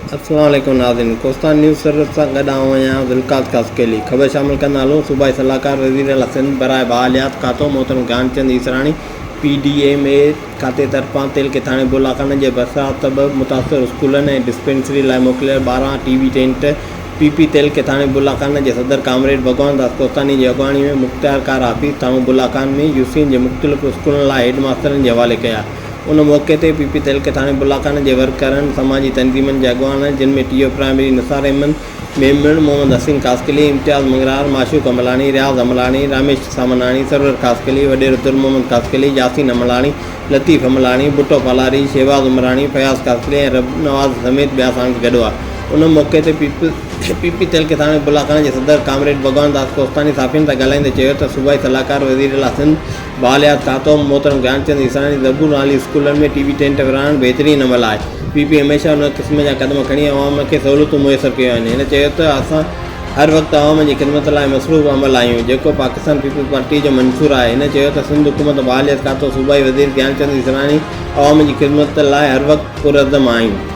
अस्सलाम वालेकुम नाज़रीन, कोस्तान न्यूज़ सर्विस सां गॾु आहियां ज़ुल्फ़िकार कासकेली। ख़बर शामिल कंदा हलूं। सूबाई सलाहकार वज़ीर आला सिंध बराए बहालियात खातो मोहतरम ज्ञानचंद ईसराणी PDMA खाते तरफ़ां तेल के थाणे बुलाकान जे बरसात सबबि मुतासिर स्कूलनि ऐं डिस्पेंसरी लाइ मोकिलियल 12 TV टेंट PP तेल के थाणे बुलाकान जे सदर कामरेड भगवान दास कोस्तानी जी अॻवानी में मुख़्तियार कार हाफ़िज़ थाणो बुलाकान में यूसीन जे मुख़्तलिफ़ स्कूलनि लाइ हेड मास्टरनि जे हवाले कया। उन मौक़े ते PP तेल के थाणे बुलाकान जे वर्करनि समाजी तंज़ीमनि जे अॻवान जिन में TO प्राइमरी निसार अहमद, मेमण मोहम्मद हसीन कासकेली, इम्तियाज़ मंगरार, माशूक अमलानी, रियाज़ अमलानी, रामेश सामनानी, सरवर कासकेली, वॾेरो तुर मोहम्मद कासकेली, यासीन अमलानी, लतीफ़ अमलानी, भुट्टो पालारी, शहबाज़ उमरानी, फयाज़ कासकेली ऐं रब नवाज़ समेत ॿिया साण गॾु हुआ। उन मौक़े ते PP तेल के थाणे बुलाकान जे सदर कामरेड भगवान दास कोस्तानी साफ़ियुनि सां ॻाल्हाईंदे चयो त सूबाई सलाहकार वज़ीर आला सिंध बहालियात खातो मोहतरम ज्ञानचंद ईसराणी ज़बूर आली स्कूलनि में TV टेंट विरहाइणु बहितरीनु अमल आहे। PP हमेशह उन क़िस्म जा क़दम खणी अवाम खे सहूलियतूं मुयसरु कयूं आहिनि। हिन चयो त असां हर वक़्तु अवाम जी ख़िदमत लाइ मसरूफ़ अमल आहियूं, जेको पाकिस्तान पीपल्स पार्टी जो मंशूर आहे। हिन चयो त सिंध हुकूमत बहालियत खातो सूबाई वज़ीर ज्ञानचंद ईसराणी अवाम जी ख़िदमत लाइ हर वक़्तु पुरअज़म आहिनि।